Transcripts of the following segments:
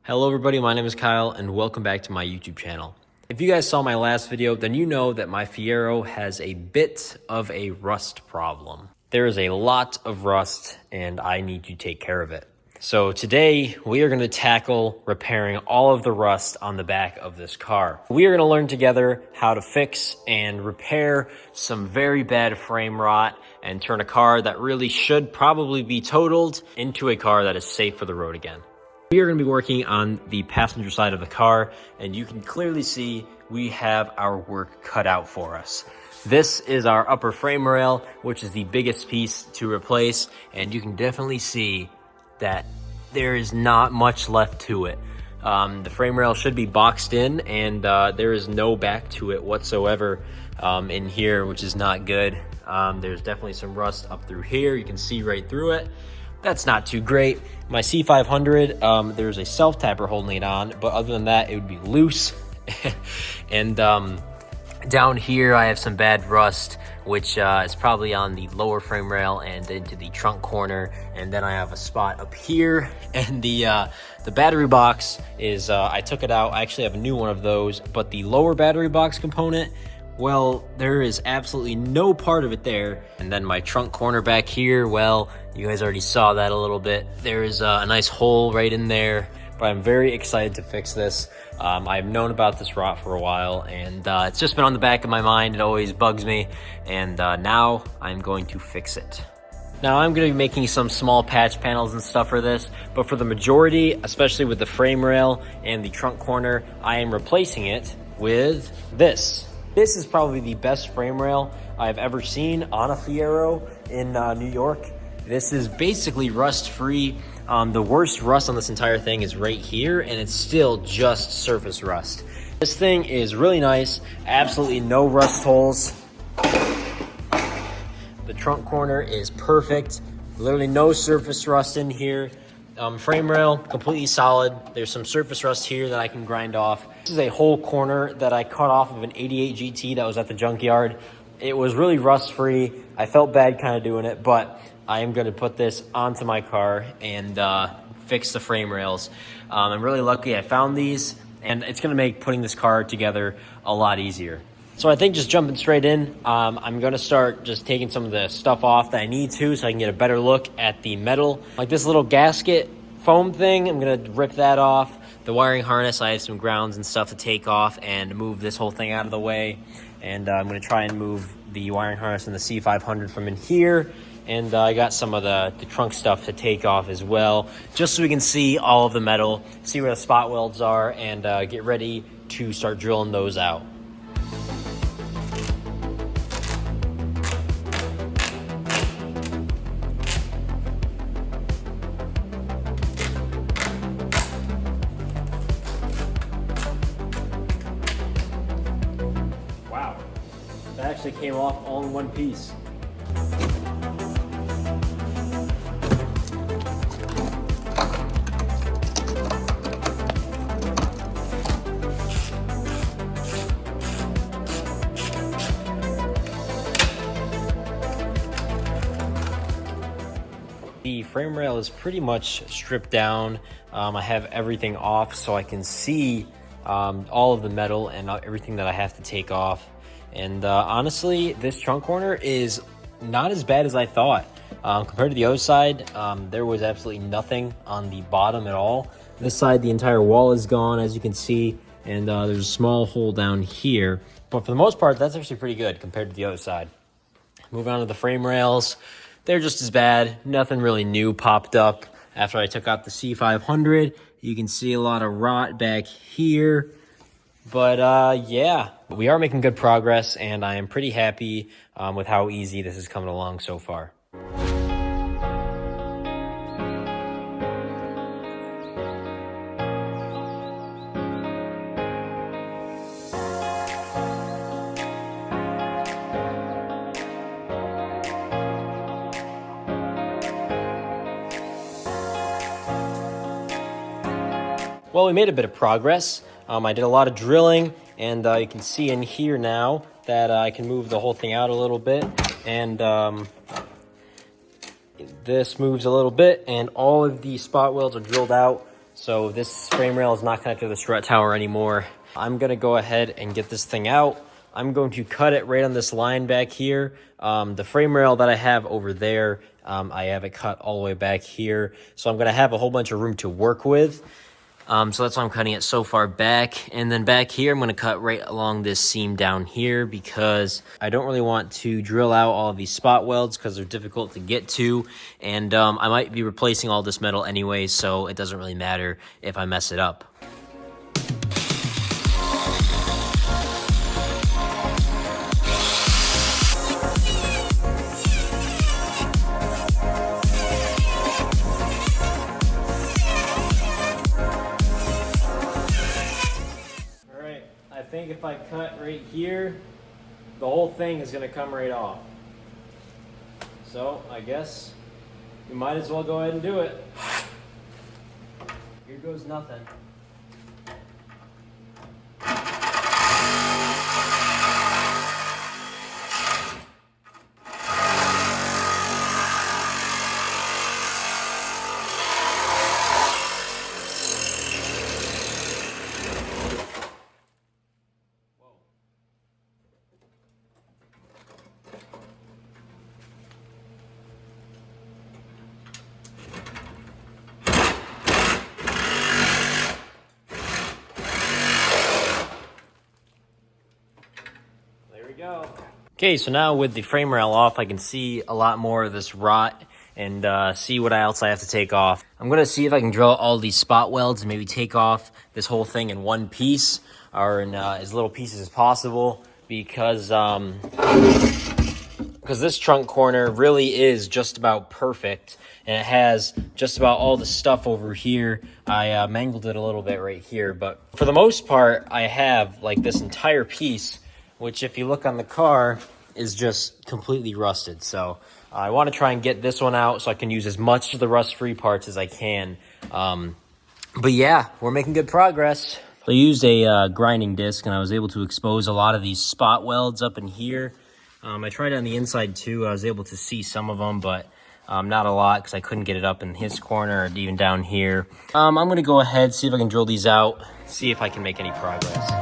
Hello everybody, my name is Kyle and welcome back to my YouTube channel. If you guys saw my last video, then you know that my Fiero has a bit of a rust problem. There is a lot of rust and I need to take care of it. So today we are going to tackle repairing all of the rust on the back of this car. We are going to learn together how to fix and repair some very bad frame rot and turn a car that really should probably be totaled into a car that is safe for the road again. We are going to be working on the passenger side of the car, and you can clearly see we have our work cut out for us. This is our upper frame rail, which is the biggest piece to replace, and you can definitely see that there is not much left to it. The frame rail should be boxed in, and there is no back to it whatsoever in here, which is not good. There's definitely some rust up through here. You can see right through it. That's not too great. My C500, there's a self-tapper holding it on, but other than that, it would be loose. And down here, I have some bad rust, which is probably on the lower frame rail and into the trunk corner. And then I have a spot up here, and the battery box is, I took it out. I actually have a new one of those, but the lower battery box component, well, there is absolutely no part of it there. And then my trunk corner back here, well, you guys already saw that a little bit. There is a nice hole right in there, but I'm very excited to fix this. I've known about this rot for a while, and it's just been on the back of my mind. It always bugs me, and now I'm going to fix it. Now, I'm going to be making some small patch panels and stuff for this, but for the majority, especially with the frame rail and the trunk corner, I am replacing it with this. This is probably the best frame rail I've ever seen on a Fiero in New York. This is basically rust-free. The worst rust on this entire thing is right here, and it's still just surface rust. This thing is really nice, absolutely no rust holes. The trunk corner is perfect, literally no surface rust in here. Frame rail, completely solid. There's some surface rust here that I can grind off. This is a whole corner that I cut off of an 88 GT that was at the junkyard. It was really rust-free. I felt bad kind of doing it, but I am going to put this onto my car and fix the frame rails. I'm really lucky I found these, and it's going to make putting this car together a lot easier. So I think just jumping straight in, I'm going to start just taking some of the stuff off that I need to so I can get a better look at the metal. Like this little gasket foam thing, I'm going to rip that off. The wiring harness, I have some grounds and stuff to take off and move this whole thing out of the way. And I'm going to try and move the wiring harness and the C500 from in here. And I got some of the trunk stuff to take off as well, just so we can see all of the metal, see where the spot welds are, and get ready to start drilling those out. Wow, that actually came off all in one piece. The frame rail is pretty much stripped down. I have everything off so I can see all of the metal and everything that I have to take off. And honestly, this trunk corner is not as bad as I thought. Compared to the other side, there was absolutely nothing on the bottom at all. This side, the entire wall is gone, as you can see, and there's a small hole down here. But for the most part, that's actually pretty good compared to the other side. Moving on to the frame rails. They're just as bad. Nothing really new popped up after I took out the C500. You can see a lot of rot back here. But yeah, we are making good progress, and I am pretty happy with how easy this is coming along so far. Well, we made a bit of progress. I did a lot of drilling, and you can see in here now that I can move the whole thing out a little bit. And this moves a little bit, and all of the spot welds are drilled out. So this frame rail is not connected to the strut tower anymore. I'm gonna go ahead and get this thing out. I'm going to cut it right on this line back here. The frame rail that I have over there, I have it cut all the way back here. So I'm gonna have a whole bunch of room to work with. So that's why I'm cutting it so far back. And then back here, I'm gonna cut right along this seam down here because I don't really want to drill out all of these spot welds because they're difficult to get to. And I might be replacing all this metal anyway, so it doesn't really matter if I mess it up. I think if I cut right here, the whole thing is gonna come right off. So I guess we might as well go ahead and do it. Here goes nothing. Okay, so now with the frame rail off, I can see a lot more of this rot and see what else I have to take off. I'm gonna see if I can drill all these spot welds and maybe take off this whole thing in one piece or in as little pieces as possible because this trunk corner really is just about perfect and it has just about all the stuff over here. I mangled it a little bit right here, but for the most part, I have like this entire piece, which if you look on the car is just completely rusted. So I want to try and get this one out so I can use as much of the rust-free parts as I can. But yeah, we're making good progress. I used a grinding disc and I was able to expose a lot of these spot welds up in here. I tried it on the inside too. I was able to see some of them, but not a lot because I couldn't get it up in his corner or even down here. I'm going to go ahead, see if I can drill these out, see if I can make any progress.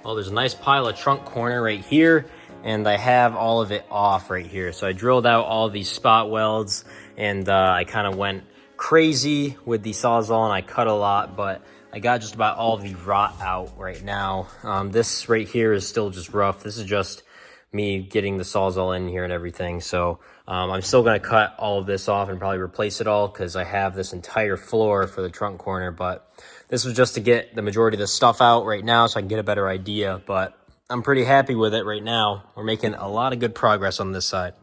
Well, there's a nice pile of trunk corner right here, and I have all of it off right here. So I drilled out all these spot welds, and I kind of went crazy with the Sawzall, and I cut a lot, but I got just about all the rot out right now. This right here is still just rough. This is just me getting the Sawzall in here and everything. So I'm still gonna cut all of this off and probably replace it all because I have this entire floor for the trunk corner, but this was just to get the majority of the stuff out right now so I can get a better idea, but I'm pretty happy with it right now. We're making a lot of good progress on this side.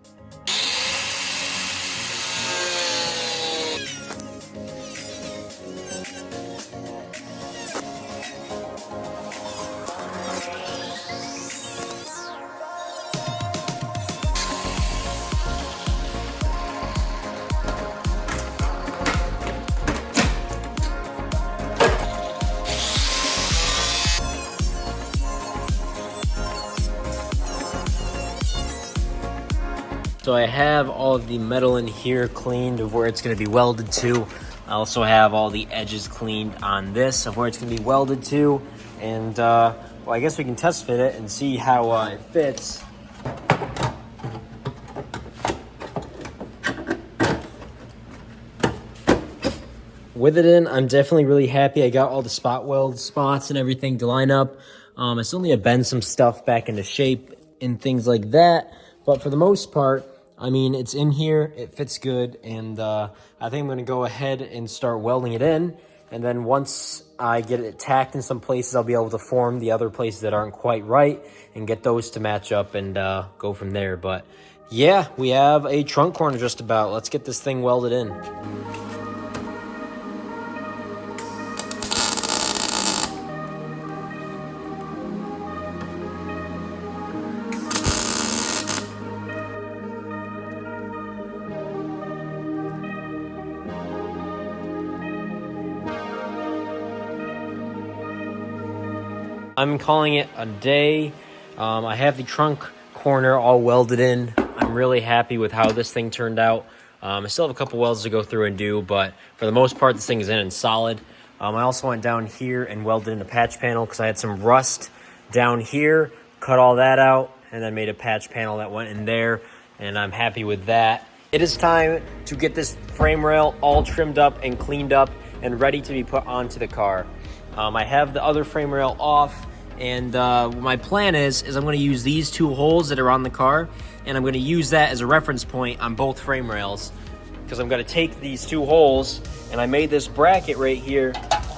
So I have all of the metal in here cleaned of where it's going to be welded to. I also have all the edges cleaned on this of where it's going to be welded to. And, well, I guess we can test fit it and see how it fits. With it in, I'm definitely really happy. I got all the spot weld spots and everything to line up. I still need to bend some stuff back into shape and things like that. But for the most part, I mean, it's in here, it fits good, and I think I'm gonna go ahead and start welding it in, and then once I get it tacked in some places, I'll be able to form the other places that aren't quite right and get those to match up and go from there. But Yeah, we have a trunk corner just about. Let's get this thing welded in. I'm calling it a day. I have the trunk corner all welded in. I'm really happy with how this thing turned out. I still have a couple welds to go through and do, but for the most part, this thing is in and solid. I also went down here and welded in a patch panel because I had some rust down here, cut all that out, and then made a patch panel that went in there, and I'm happy with that. It is time to get this frame rail all trimmed up and cleaned up and ready to be put onto the car. I have the other frame rail off, and my plan is I'm going to use these two holes that are on the car, and I'm going to use that as a reference point on both frame rails, because I'm going to take these two holes, and I made this bracket right here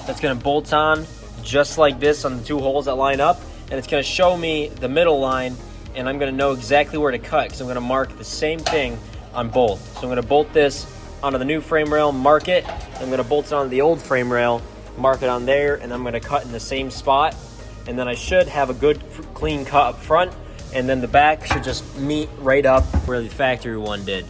that's going to bolt on just like this on the two holes that line up, and it's going to show me the middle line, and I'm going to know exactly where to cut, because I'm going to mark the same thing on both. So I'm going to bolt this onto the new frame rail, mark it. I'm going to bolt it onto the old frame rail, mark it on there, and I'm going to cut in the same spot. And then I should have a good clean cut up front, and then the back should just meet right up where the factory one did.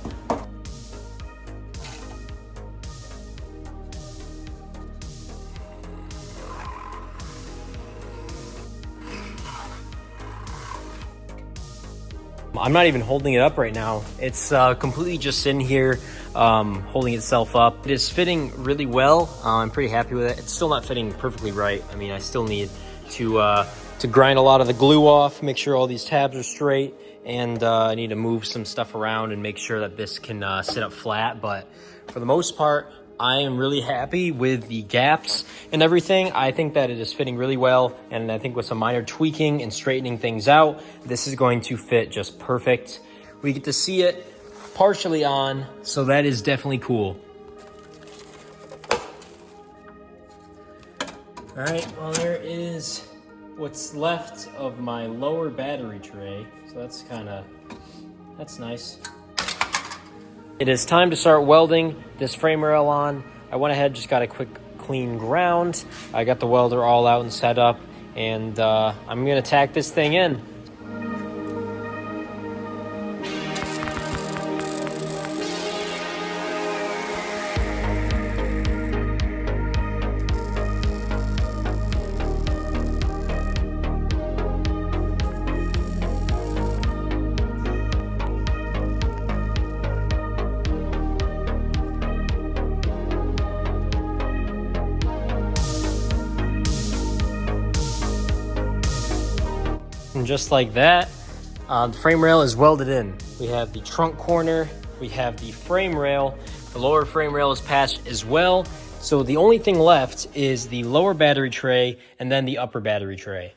I'm not even holding it up right now. It's completely just in here, holding itself up. It is fitting really well. I'm pretty happy with it. It's still not fitting perfectly right. I mean, I still need to grind a lot of the glue off, make sure all these tabs are straight, and I need to move some stuff around and make sure that this can sit up flat. But for the most part, I am really happy with the gaps and everything. I think that it is fitting really well, and I think with some minor tweaking and straightening things out, this is going to fit just perfect. We get to see it partially on, so that is definitely cool. All right, well, there is what's left of my lower battery tray, so that's nice. It is time to start welding this frame rail on. I went ahead, just got a quick clean ground. I got the welder all out and set up, and I'm gonna tack this thing in. And just like that, the frame rail is welded in. We have the trunk corner, we have the frame rail, the lower frame rail is patched as well. So the only thing left is the lower battery tray and then the upper battery tray.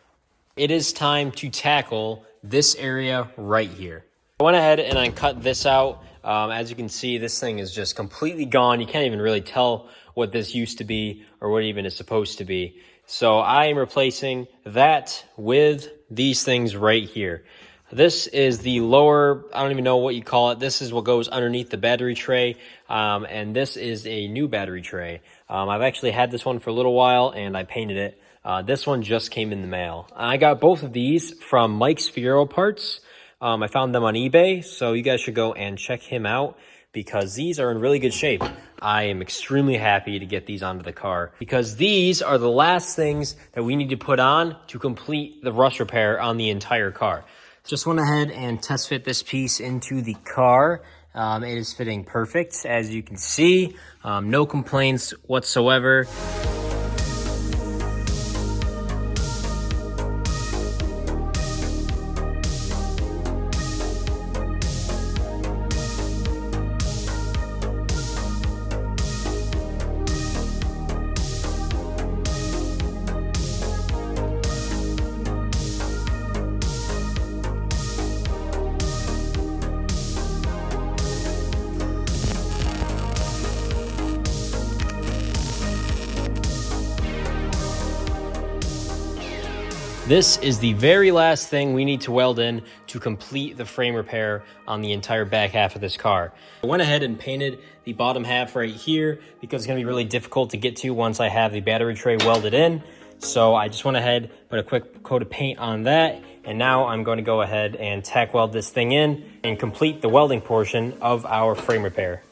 It is time to tackle this area right here. I went ahead and I cut this out. As you can see, this thing is just completely gone. You can't even really tell what this used to be or what it even is supposed to be. So I am replacing that with these things right here. This is the lower, I don't even know what you call it. This is what goes underneath the battery tray. And this is a new battery tray. I've actually had this one for a little while and I painted it. This one just came in the mail. I got both of these from Mike's Fiero parts. I found them on eBay, so you guys should go and check him out because these are in really good shape. I am extremely happy to get these onto the car because these are the last things that we need to put on to complete the rust repair on the entire car. Just went ahead and test fit this piece into the car. It is fitting perfect, as you can see. No complaints whatsoever. This is the very last thing we need to weld in to complete the frame repair on the entire back half of this car. I went ahead and painted the bottom half right here because it's gonna be really difficult to get to once I have the battery tray welded in. So I just went ahead, put a quick coat of paint on that, and now I'm going to go ahead and tack weld this thing in and complete the welding portion of our frame repair.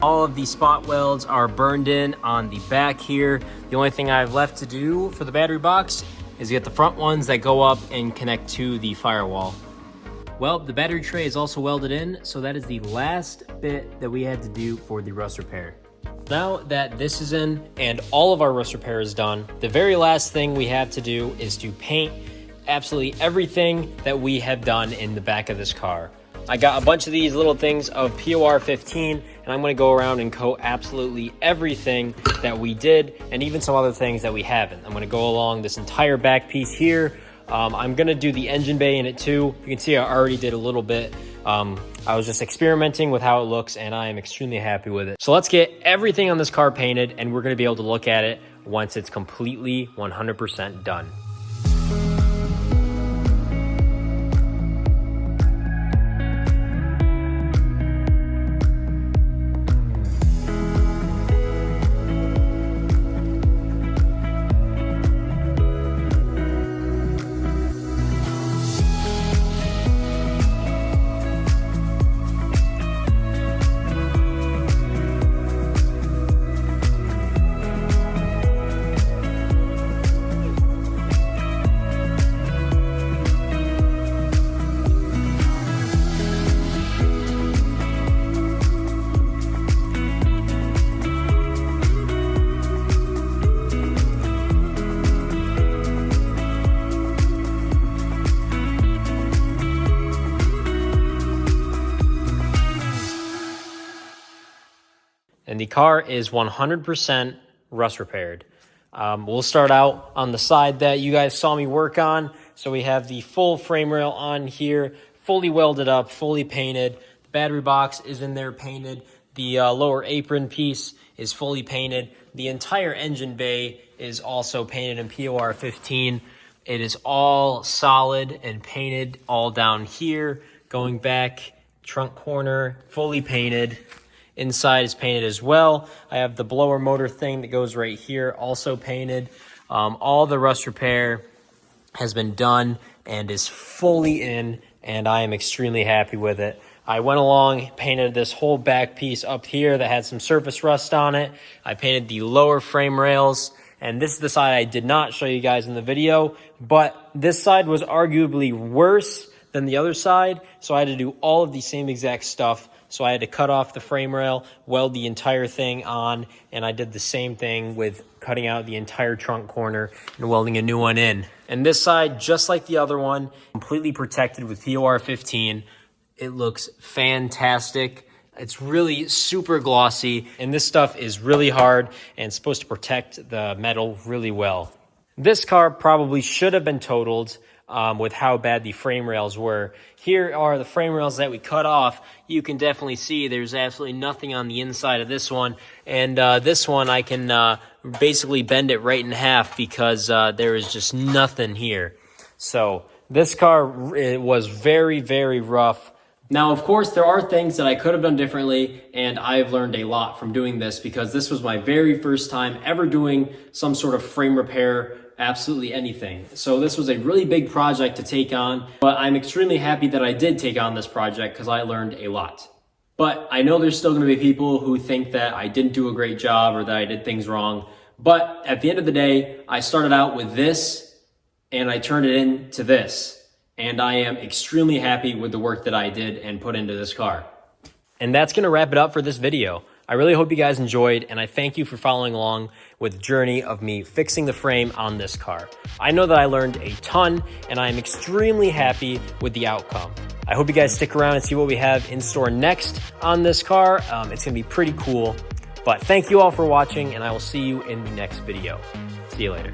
All of the spot welds are burned in on the back here. The only thing I have left to do for the battery box is get the front ones that go up and connect to the firewall. Well, the battery tray is also welded in, so that is the last bit that we had to do for the rust repair. Now that this is in and all of our rust repair is done, the very last thing we have to do is to paint absolutely everything that we have done in the back of this car. I got a bunch of these little things of POR 15, and I'm going to go around and coat absolutely everything that we did and even some other things that we haven't. I'm going to go along this entire back piece here. I'm going to do the engine bay in it too. You can see I already did a little bit. I was just experimenting with how it looks, and I am extremely happy with it. So let's get everything on this car painted, and we're going to be able to look at it once it's completely 100% done. And the car is 100% rust repaired. We'll start out on the side that you guys saw me work on. So we have the full frame rail on here, fully welded up, fully painted. The battery box is in there painted. The lower apron piece is fully painted. The entire engine bay is also painted in POR 15. It is all solid and painted all down here. Going back, trunk corner, fully painted. Inside is painted as well. I have the blower motor thing that goes right here, also painted. All the rust repair has been done and is fully in, and I am extremely happy with it. I went along, painted this whole back piece up here that had some surface rust on it. I painted the lower frame rails, and this is the side I did not show you guys in the video, but this side was arguably worse than the other side, so I had to do all of the same exact stuff. So I had to cut off the frame rail, weld the entire thing on, and I did the same thing with cutting out the entire trunk corner and welding a new one in. And this side, just like the other one, completely protected with POR 15. It looks fantastic. It's really super glossy, and this stuff is really hard and supposed to protect the metal really well. This car probably should have been totaled with how bad the frame rails were. Here are the frame rails that we cut off. You can definitely see there's absolutely nothing on the inside of this one. And this one, I can basically bend it right in half because there is just nothing here. So this car, it was very, very rough. Now, of course, there are things that I could have done differently, and I've learned a lot from doing this because this was my very first time ever doing some sort of frame repair, absolutely anything. So this was a really big project to take on, but I'm extremely happy that I did take on this project because I learned a lot. But I know there's still going to be people who think that I didn't do a great job or that I did things wrong. But at the end of the day, I started out with this and I turned it into this. And I am extremely happy with the work that I did and put into this car. And that's going to wrap it up for this video. I really hope you guys enjoyed, and I thank you for following along with the journey of me fixing the frame on this car. I know that I learned a ton, and I am extremely happy with the outcome. I hope you guys stick around and see what we have in store next on this car. It's going to be pretty cool. But thank you all for watching, and I will see you in the next video. See you later.